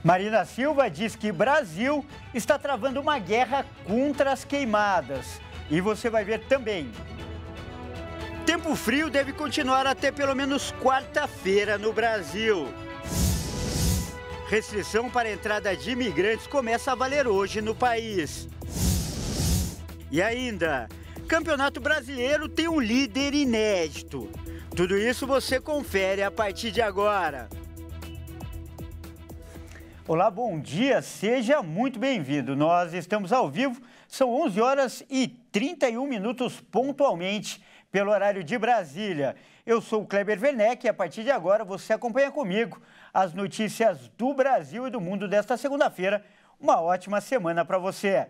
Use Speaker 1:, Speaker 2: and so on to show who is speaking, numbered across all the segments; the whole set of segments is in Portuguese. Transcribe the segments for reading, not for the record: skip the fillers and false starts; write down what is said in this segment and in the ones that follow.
Speaker 1: Marina Silva diz que Brasil está travando uma guerra contra as queimadas. E você vai ver também. Tempo frio deve continuar até pelo menos quarta-feira no Brasil. Restrição para a entrada de imigrantes começa a valer hoje no país. E ainda, Campeonato Brasileiro tem um líder inédito. Tudo isso você confere a partir de agora. Olá, bom dia, seja muito bem-vindo. Nós estamos ao vivo, são 11 horas e 31 minutos pontualmente pelo horário de Brasília. Eu sou o Kleber Werneck e a partir de agora você acompanha comigo as notícias do Brasil e do mundo desta segunda-feira. Uma ótima semana para você.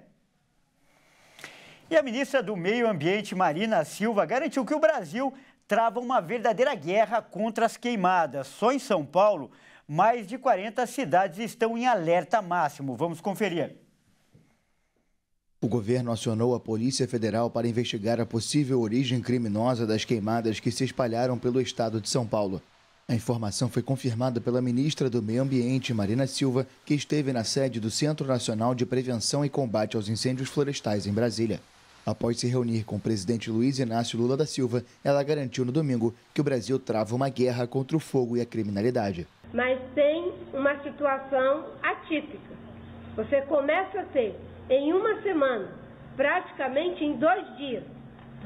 Speaker 1: E a ministra do Meio Ambiente, Marina Silva, garantiu que o Brasil trava uma verdadeira guerra contra as queimadas. Só em São Paulo, mais de 40 cidades estão em alerta máximo. Vamos conferir.
Speaker 2: O governo acionou a Polícia Federal para investigar a possível origem criminosa das queimadas que se espalharam pelo estado de São Paulo. A informação foi confirmada pela ministra do Meio Ambiente, Marina Silva, que esteve na sede do Centro Nacional de Prevenção e Combate aos Incêndios Florestais, em Brasília. Após se reunir com o presidente Luiz Inácio Lula da Silva, ela garantiu no domingo que o Brasil trava uma guerra contra o fogo e a criminalidade.
Speaker 3: Mas tem uma situação atípica. Você começa a ter, em uma semana, praticamente em 2 dias,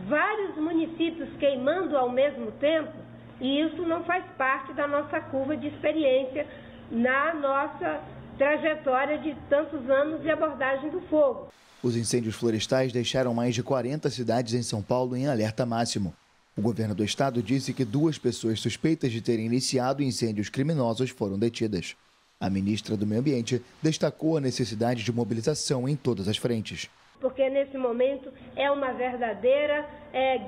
Speaker 3: vários municípios queimando ao mesmo tempo, e isso não faz parte da nossa curva de experiência na nossa trajetória de tantos anos de abordagem do fogo.
Speaker 2: Os incêndios florestais deixaram mais de 40 cidades em São Paulo em alerta máximo. O governo do estado disse que 2 pessoas suspeitas de terem iniciado incêndios criminosos foram detidas. A ministra do Meio Ambiente destacou a necessidade de mobilização em todas as frentes.
Speaker 3: Porque nesse momento é uma verdadeira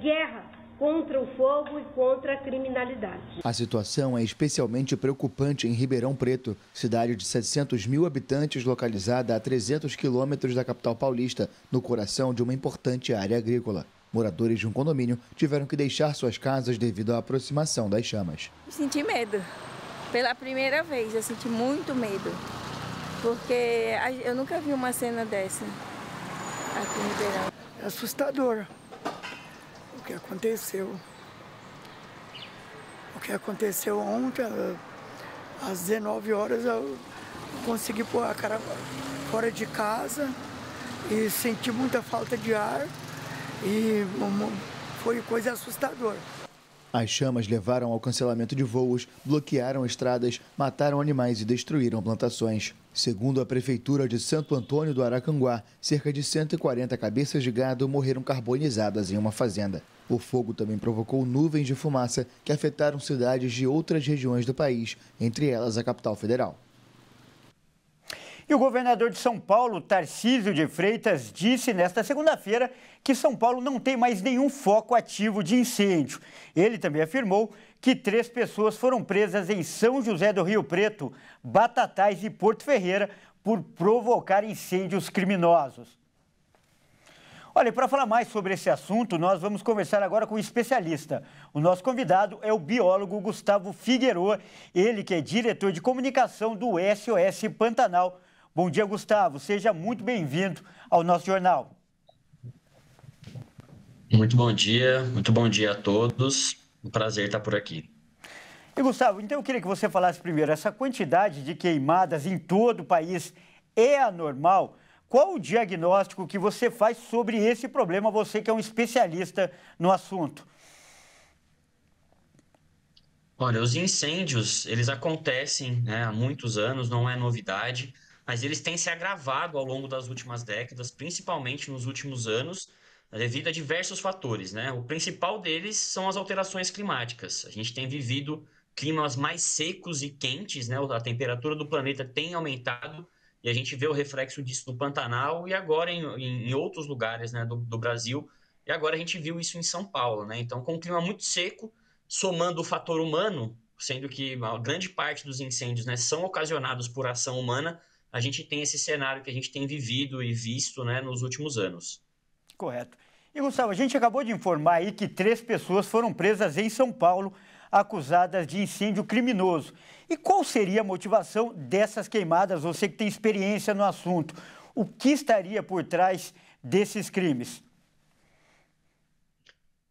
Speaker 3: guerra contra o fogo e contra a criminalidade.
Speaker 2: A situação é especialmente preocupante em Ribeirão Preto, cidade de 700 mil habitantes localizada a 300 quilômetros da capital paulista, no coração de uma importante área agrícola. Moradores de um condomínio tiveram que deixar suas casas devido à aproximação das chamas.
Speaker 4: Senti medo. Pela primeira vez, eu senti muito medo. Porque eu nunca vi uma cena dessa aqui em Ribeirão.
Speaker 5: É assustador o que aconteceu. O que aconteceu ontem, às 19 horas, eu consegui pôr a cara fora de casa e senti muita falta de ar. E foi coisa assustadora.
Speaker 2: As chamas levaram ao cancelamento de voos, bloquearam estradas, mataram animais e destruíram plantações. Segundo a Prefeitura de Santo Antônio do Aracanguá, cerca de 140 cabeças de gado morreram carbonizadas em uma fazenda. O fogo também provocou nuvens de fumaça que afetaram cidades de outras regiões do país, entre elas a capital federal.
Speaker 1: E o governador de São Paulo, Tarcísio de Freitas, disse nesta segunda-feira que São Paulo não tem mais nenhum foco ativo de incêndio. Ele também afirmou que 3 pessoas foram presas em São José do Rio Preto, Batatais e Porto Ferreira por provocar incêndios criminosos. Olha, para falar mais sobre esse assunto, nós vamos conversar agora com um especialista. O nosso convidado é o biólogo Gustavo Figueroa, ele que é diretor de comunicação do SOS Pantanal. Bom dia, Gustavo. Seja muito bem-vindo ao nosso jornal.
Speaker 6: Muito bom dia a todos. Um prazer estar por aqui.
Speaker 1: E, Gustavo, então eu queria que você falasse primeiro, essa quantidade de queimadas em todo o país é anormal? Qual o diagnóstico que você faz sobre esse problema, você que é um especialista no assunto?
Speaker 6: Olha, os incêndios, eles acontecem, né, há muitos anos, não é novidade, mas eles têm se agravado ao longo das últimas décadas, principalmente nos últimos anos, devido a diversos fatores, né? O principal deles são as alterações climáticas. A gente tem vivido climas mais secos e quentes, né? A temperatura do planeta tem aumentado e a gente vê o reflexo disso no Pantanal e agora em outros lugares, né, do Brasil. E agora a gente viu isso em São Paulo, né? Então, com um clima muito seco, somando o fator humano, sendo que a grande parte dos incêndios, né, são ocasionados por ação humana, a gente tem esse cenário que a gente tem vivido e visto, né, nos últimos anos.
Speaker 1: Correto. E, Gustavo, a gente acabou de informar aí que 3 pessoas foram presas em São Paulo acusadas de incêndio criminoso. E qual seria a motivação dessas queimadas? Você que tem experiência no assunto, o que estaria por trás desses crimes?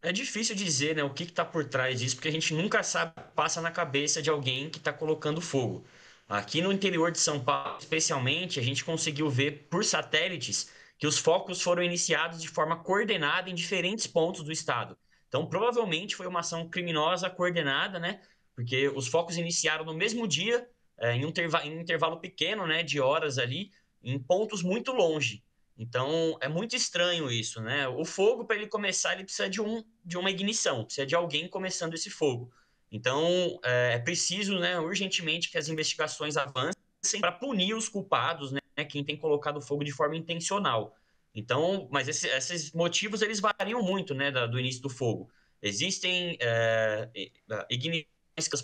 Speaker 6: É difícil dizer, né, o que está por trás disso, porque a gente nunca sabe o que passa na cabeça de alguém que está colocando fogo. Aqui no interior de São Paulo, especialmente, a gente conseguiu ver por satélites que os focos foram iniciados de forma coordenada em diferentes pontos do estado. Então, provavelmente foi uma ação criminosa coordenada, né? Porque os focos iniciaram no mesmo dia, em um intervalo pequeno, né, de horas ali, em pontos muito longe. Então, é muito estranho isso, né? O fogo, para ele começar, ele precisa de uma ignição, precisa de alguém começando esse fogo. Então, é preciso, né, urgentemente que as investigações avancem para punir os culpados, né, quem tem colocado fogo de forma intencional. Então, mas esses motivos, eles variam muito, né, do início do fogo. Existem ignições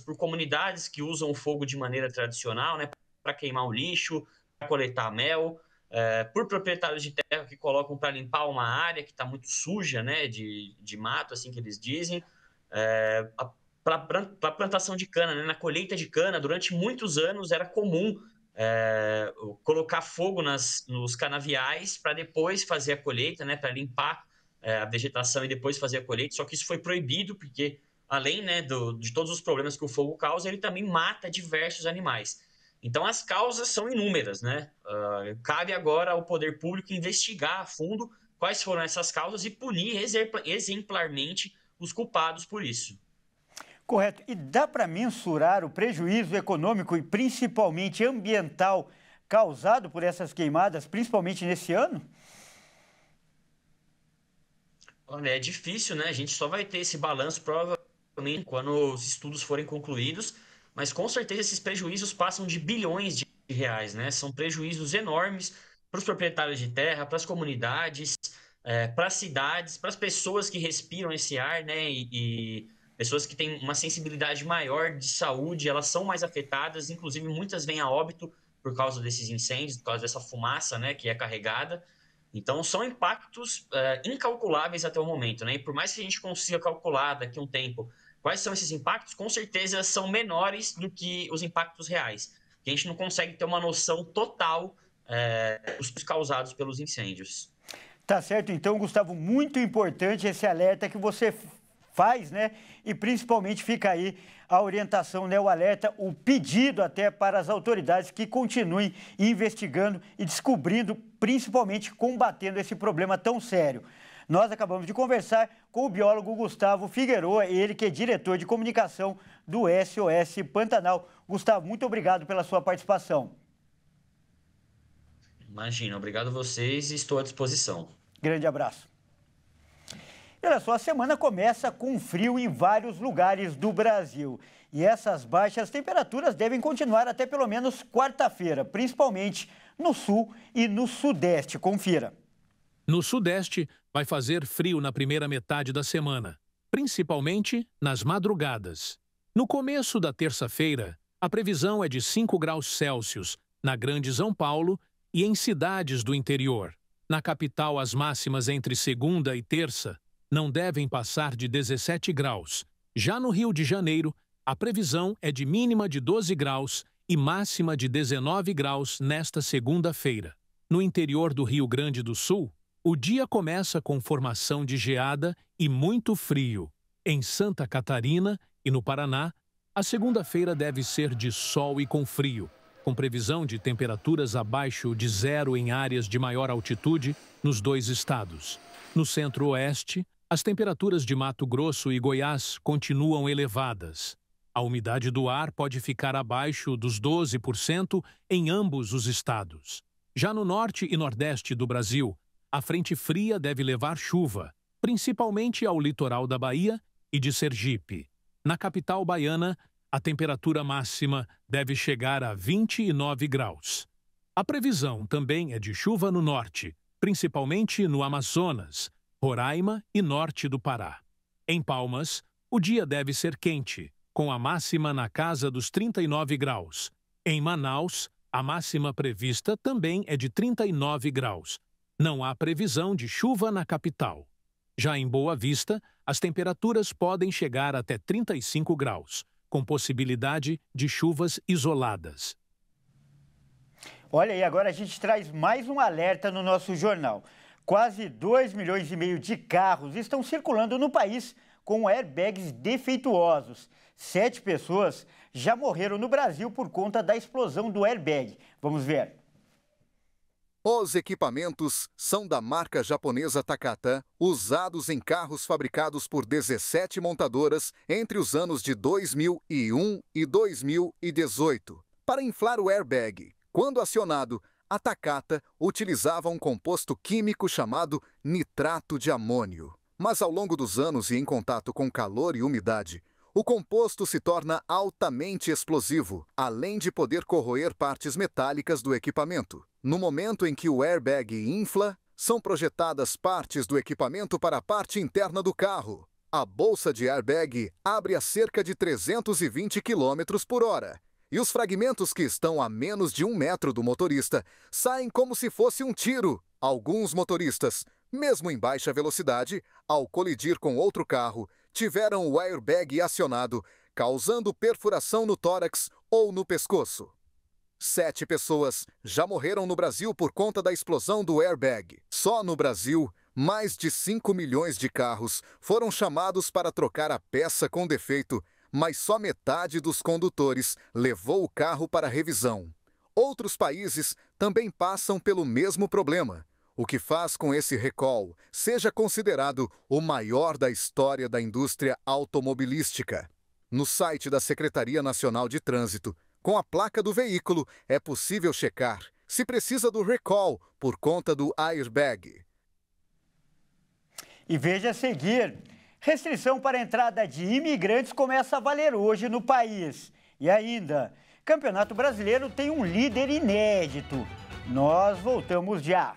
Speaker 6: por comunidades que usam o fogo de maneira tradicional, né, para queimar o lixo, para coletar mel, por proprietários de terra que colocam para limpar uma área que está muito suja, né, de mato, assim que eles dizem, para plantação de cana, né, na colheita de cana, durante muitos anos era comum colocar fogo nos canaviais para depois fazer a colheita, né, para limpar a vegetação e depois fazer a colheita, só que isso foi proibido porque, além, né, de todos os problemas que o fogo causa, ele também mata diversos animais. Então, as causas são inúmeras, né? Cabe agora ao poder público investigar a fundo quais foram essas causas e punir exemplarmente os culpados por isso.
Speaker 1: Correto. E dá para mensurar o prejuízo econômico e principalmente ambiental causado por essas queimadas, principalmente nesse ano?
Speaker 6: Olha, é difícil, né? A gente só vai ter esse balanço provavelmente quando os estudos forem concluídos, mas com certeza esses prejuízos passam de bilhões de reais, né? São prejuízos enormes para os proprietários de terra, para as comunidades, para as cidades, para as pessoas que respiram esse ar, né? E pessoas que têm uma sensibilidade maior de saúde, elas são mais afetadas, inclusive muitas vêm a óbito por causa desses incêndios, por causa dessa fumaça, né, que é carregada. Então, são impactos incalculáveis até o momento, né? E por mais que a gente consiga calcular daqui a um tempo quais são esses impactos, com certeza são menores do que os impactos reais. Porque a gente não consegue ter uma noção total dos causados pelos incêndios.
Speaker 1: Tá certo, então, Gustavo, muito importante esse alerta que você faz, né? E principalmente fica aí a orientação, né? O alerta, o pedido até para as autoridades que continuem investigando e descobrindo, principalmente combatendo esse problema tão sério. Nós acabamos de conversar com o biólogo Gustavo Figueroa, ele que é diretor de comunicação do SOS Pantanal. Gustavo, muito obrigado pela sua participação.
Speaker 6: Imagina, obrigado a vocês e estou à disposição.
Speaker 1: Grande abraço. E olha só, a semana começa com frio em vários lugares do Brasil. E essas baixas temperaturas devem continuar até pelo menos quarta-feira, principalmente no sul e no sudeste. Confira.
Speaker 7: No sudeste, vai fazer frio na primeira metade da semana, principalmente nas madrugadas. No começo da terça-feira, a previsão é de 5 graus Celsius na Grande São Paulo e em cidades do interior. Na capital, as máximas entre segunda e terça não devem passar de 17 graus. Já no Rio de Janeiro, a previsão é de mínima de 12 graus e máxima de 19 graus nesta segunda-feira. No interior do Rio Grande do Sul, o dia começa com formação de geada e muito frio. Em Santa Catarina e no Paraná, a segunda-feira deve ser de sol e com frio, com previsão de temperaturas abaixo de zero em áreas de maior altitude nos dois estados. No centro-oeste, as temperaturas de Mato Grosso e Goiás continuam elevadas. A umidade do ar pode ficar abaixo dos 12% em ambos os estados. Já no norte e nordeste do Brasil, a frente fria deve levar chuva, principalmente ao litoral da Bahia e de Sergipe. Na capital baiana, a temperatura máxima deve chegar a 29 graus. A previsão também é de chuva no norte, principalmente no Amazonas, Roraima e norte do Pará. Em Palmas, o dia deve ser quente, com a máxima na casa dos 39 graus. Em Manaus, a máxima prevista também é de 39 graus. Não há previsão de chuva na capital. Já em Boa Vista, as temperaturas podem chegar até 35 graus, com possibilidade de chuvas isoladas.
Speaker 1: Olha aí, agora a gente traz mais um alerta no nosso jornal. Quase 2,5 milhões de carros estão circulando no país com airbags defeituosos. 7 pessoas já morreram no Brasil por conta da explosão do airbag. Vamos ver.
Speaker 8: Os equipamentos são da marca japonesa Takata, usados em carros fabricados por 17 montadoras entre os anos de 2001 e 2018. Para inflar o airbag, quando acionado, a Takata utilizava um composto químico chamado nitrato de amônio. Mas ao longo dos anos e em contato com calor e umidade, o composto se torna altamente explosivo, além de poder corroer partes metálicas do equipamento. No momento em que o airbag infla, são projetadas partes do equipamento para a parte interna do carro. A bolsa de airbag abre a cerca de 320 km por hora. E os fragmentos que estão a menos de 1 metro do motorista saem como se fosse um tiro. Alguns motoristas, mesmo em baixa velocidade, ao colidir com outro carro, tiveram o airbag acionado, causando perfuração no tórax ou no pescoço. 7 pessoas já morreram no Brasil por conta da explosão do airbag. Só no Brasil, mais de 5 milhões de carros foram chamados para trocar a peça com defeito, mas só metade dos condutores levou o carro para revisão. Outros países também passam pelo mesmo problema, o que faz com esse recall seja considerado o maior da história da indústria automobilística. No site da Secretaria Nacional de Trânsito, com a placa do veículo, é possível checar se precisa do recall por conta do airbag.
Speaker 1: E veja a seguir, restrição para a entrada de imigrantes começa a valer hoje no país. E ainda, Campeonato Brasileiro tem um líder inédito. Nós voltamos já.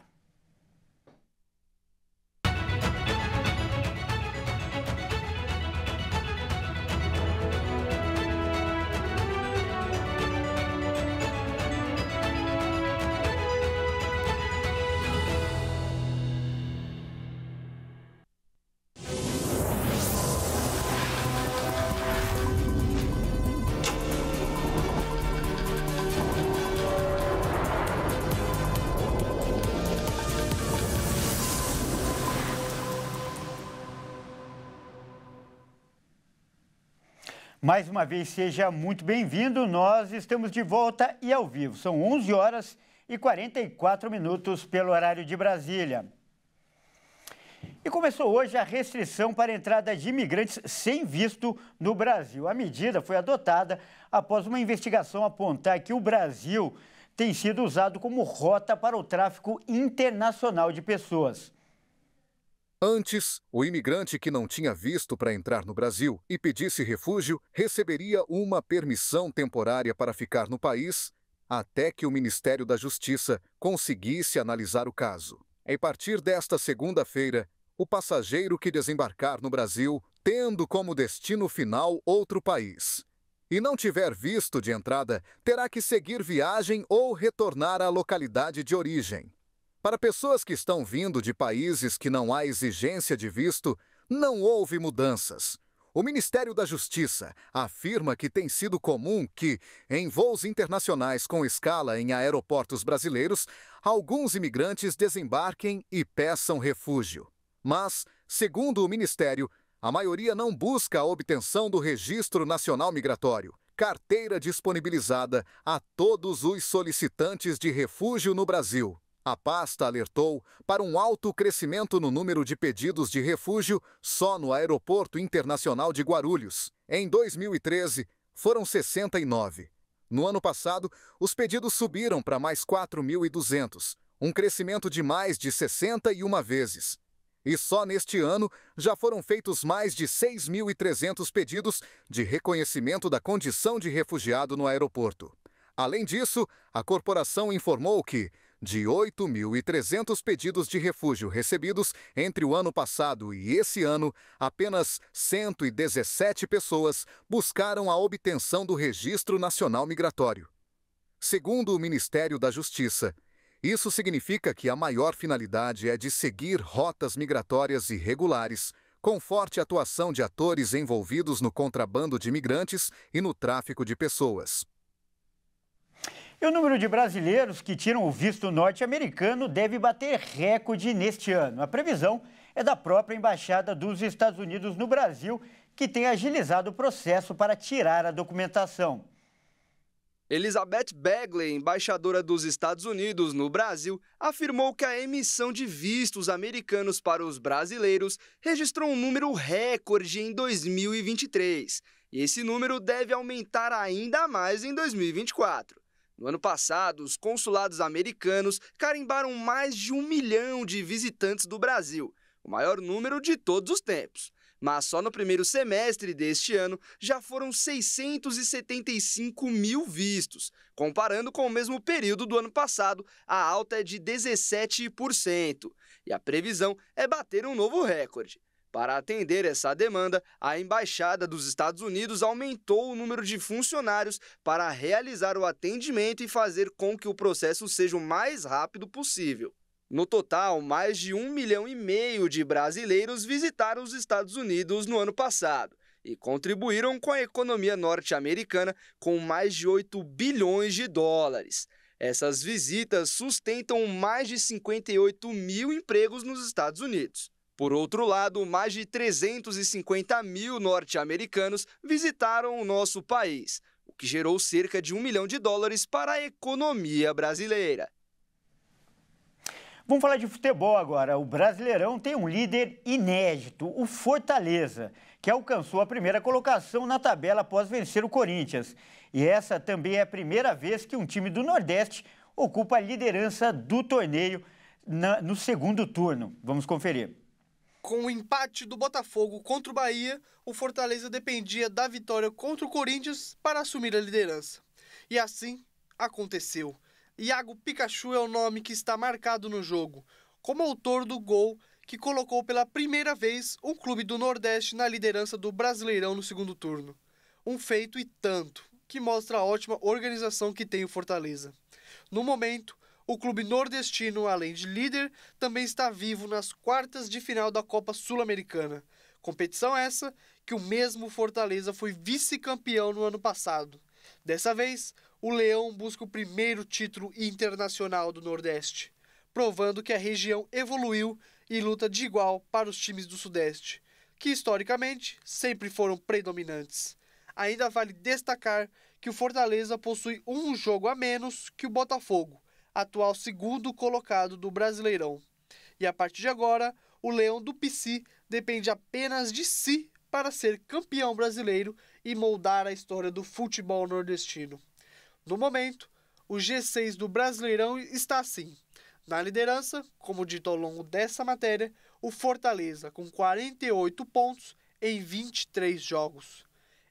Speaker 1: Mais uma vez, seja muito bem-vindo. Nós estamos de volta e ao vivo. São 11 horas e 44 minutos pelo horário de Brasília. E começou hoje a restrição para a entrada de imigrantes sem visto no Brasil. A medida foi adotada após uma investigação apontar que o Brasil tem sido usado como rota para o tráfico internacional de pessoas.
Speaker 8: Antes, o imigrante que não tinha visto para entrar no Brasil e pedisse refúgio receberia uma permissão temporária para ficar no país até que o Ministério da Justiça conseguisse analisar o caso. A partir desta segunda-feira, o passageiro que desembarcar no Brasil, tendo como destino final outro país, e não tiver visto de entrada, terá que seguir viagem ou retornar à localidade de origem. Para pessoas que estão vindo de países que não há exigência de visto, não houve mudanças. O Ministério da Justiça afirma que tem sido comum que, em voos internacionais com escala em aeroportos brasileiros, alguns imigrantes desembarquem e peçam refúgio. Mas, segundo o Ministério, a maioria não busca a obtenção do Registro Nacional Migratório, carteira disponibilizada a todos os solicitantes de refúgio no Brasil. A pasta alertou para um alto crescimento no número de pedidos de refúgio só no Aeroporto Internacional de Guarulhos. Em 2013, foram 69. No ano passado, os pedidos subiram para mais 4.200, um crescimento de mais de 61 vezes. E só neste ano já foram feitos mais de 6.300 pedidos de reconhecimento da condição de refugiado no aeroporto. Além disso, a corporação informou que, de 8.300 pedidos de refúgio recebidos entre o ano passado e esse ano, apenas 117 pessoas buscaram a obtenção do Registro Nacional Migratório. Segundo o Ministério da Justiça, Isso significa que a maior finalidade é de seguir rotas migratórias irregulares, com forte atuação de atores envolvidos no contrabando de imigrantes e no tráfico de pessoas.
Speaker 1: E o número de brasileiros que tiram o visto norte-americano deve bater recorde neste ano. A previsão é da própria Embaixada dos Estados Unidos no Brasil, que tem agilizado o processo para tirar a documentação.
Speaker 9: Elizabeth Bagley, embaixadora dos Estados Unidos no Brasil, afirmou que a emissão de vistos americanos para os brasileiros registrou um número recorde em 2023. E esse número deve aumentar ainda mais em 2024. No ano passado, os consulados americanos carimbaram mais de 1 milhão de visitantes do Brasil, o maior número de todos os tempos. Mas só no primeiro semestre deste ano já foram 675 mil vistos. Comparando com o mesmo período do ano passado, a alta é de 17%. E a previsão é bater um novo recorde. Para atender essa demanda, a Embaixada dos Estados Unidos aumentou o número de funcionários para realizar o atendimento e fazer com que o processo seja o mais rápido possível. No total, mais de 1,5 milhão de brasileiros visitaram os Estados Unidos no ano passado e contribuíram com a economia norte-americana com mais de 8 bilhões de dólares. Essas visitas sustentam mais de 58 mil empregos nos Estados Unidos. Por outro lado, mais de 350 mil norte-americanos visitaram o nosso país, o que gerou cerca de 1 milhão de dólares para a economia brasileira.
Speaker 1: Vamos falar de futebol agora. O Brasileirão tem um líder inédito, o Fortaleza, que alcançou a primeira colocação na tabela após vencer o Corinthians. E essa também é a primeira vez que um time do Nordeste ocupa a liderança do torneio no segundo turno. Vamos conferir.
Speaker 10: Com o empate do Botafogo contra o Bahia, o Fortaleza dependia da vitória contra o Corinthians para assumir a liderança. E assim aconteceu. Iago Pikachu é o nome que está marcado no jogo, como autor do gol que colocou pela primeira vez um clube do Nordeste na liderança do Brasileirão no segundo turno. Um feito e tanto, que mostra a ótima organização que tem o Fortaleza. No momento, o clube nordestino, além de líder, também está vivo nas quartas de final da Copa Sul-Americana. Competição essa que o mesmo Fortaleza foi vice-campeão no ano passado. Dessa vez, o Leão busca o primeiro título internacional do Nordeste, provando que a região evoluiu e luta de igual para os times do Sudeste, que historicamente sempre foram predominantes. Ainda vale destacar que o Fortaleza possui um jogo a menos que o Botafogo, atual segundo colocado do Brasileirão. E a partir de agora, o Leão do Pici depende apenas de si para ser campeão brasileiro e moldar a história do futebol nordestino. No momento, o G6 do Brasileirão está assim. Na liderança, como dito ao longo dessa matéria, o Fortaleza com 48 pontos em 23 jogos.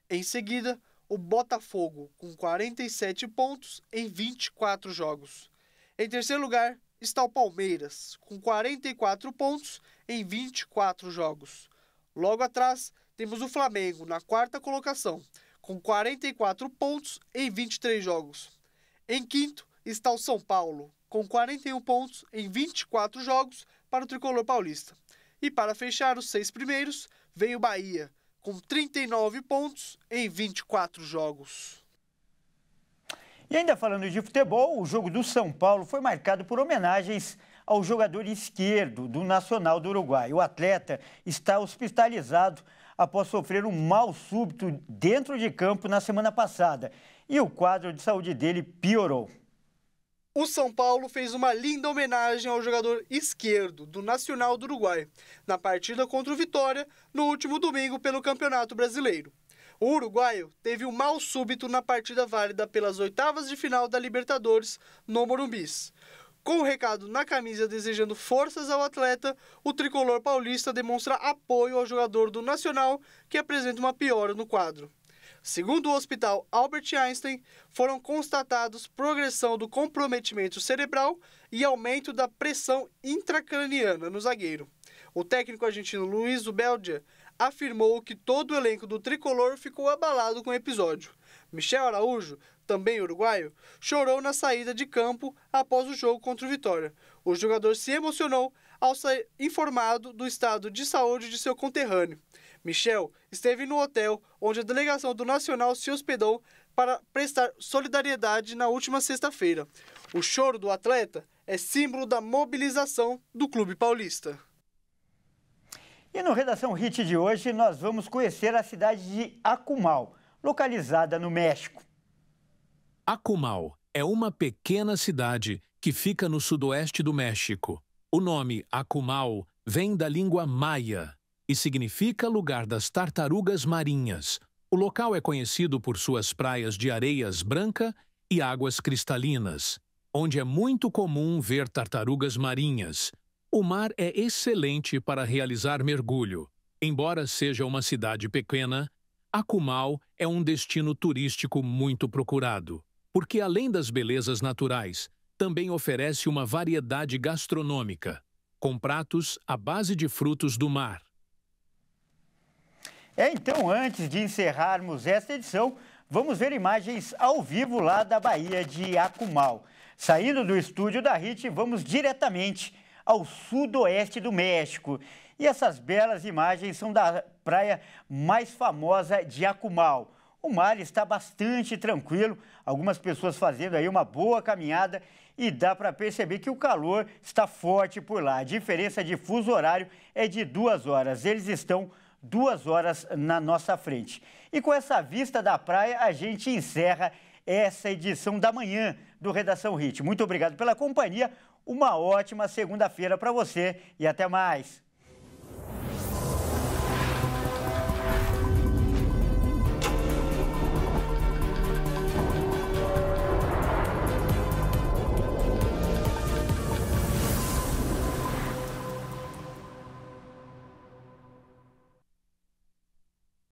Speaker 10: Em seguida, o Botafogo com 47 pontos em 24 jogos. Em terceiro lugar está o Palmeiras, com 44 pontos em 24 jogos. Logo atrás, temos o Flamengo na quarta colocação, com 44 pontos em 23 jogos. Em quinto está o São Paulo, com 41 pontos em 24 jogos para o tricolor paulista. E para fechar os 6 primeiros, vem o Bahia, com 39 pontos em 24 jogos.
Speaker 1: E ainda falando de futebol, o jogo do São Paulo foi marcado por homenagens ao jogador esquerdo do Nacional do Uruguai. O atleta está hospitalizado após sofrer um mal súbito dentro de campo na semana passada. E o quadro de saúde dele piorou.
Speaker 10: O São Paulo fez uma linda homenagem ao jogador esquerdo do Nacional do Uruguai, na partida contra o Vitória, no último domingo pelo Campeonato Brasileiro. O uruguaio teve um mal súbito na partida válida pelas oitavas de final da Libertadores, no Morumbis. Com o recado na camisa desejando forças ao atleta, o tricolor paulista demonstra apoio ao jogador do Nacional, que apresenta uma piora no quadro. Segundo o Hospital Albert Einstein, foram constatados progressão do comprometimento cerebral e aumento da pressão intracraniana no zagueiro. O técnico argentino Luiz Ubeldia afirmou que todo o elenco do tricolor ficou abalado com o episódio, Michel Araújo, também uruguaio, chorou na saída de campo após o jogo contra o Vitória. O jogador se emocionou ao ser informado do estado de saúde de seu conterrâneo. Michel esteve no hotel onde a delegação do Nacional se hospedou para prestar solidariedade na última sexta-feira. O choro do atleta é símbolo da mobilização do clube paulista.
Speaker 1: E no Redação Hit de hoje, nós vamos conhecer a cidade de Acumal, localizada no México.
Speaker 7: Acumal é uma pequena cidade que fica no sudoeste do México. O nome Acumal vem da língua maia e significa lugar das tartarugas marinhas. O local é conhecido por suas praias de areias branca e águas cristalinas, onde é muito comum ver tartarugas marinhas. O mar é excelente para realizar mergulho. Embora seja uma cidade pequena, Acumal é um destino turístico muito procurado, porque além das belezas naturais, também oferece uma variedade gastronômica, com pratos à base de frutos do mar.
Speaker 1: Então, antes de encerrarmos esta edição, vamos ver imagens ao vivo lá da Baía de Acumal. Saindo do estúdio da HIT, vamos diretamente ao sudoeste do México. E essas belas imagens são da praia mais famosa de Acumal. O mar está bastante tranquilo, algumas pessoas fazendo aí uma boa caminhada e dá para perceber que o calor está forte por lá. A diferença de fuso horário é de 2 horas. Eles estão 2 horas na nossa frente. E com essa vista da praia, a gente encerra essa edição da manhã do Redação HIT. Muito obrigado pela companhia, uma ótima segunda-feira para você e até mais.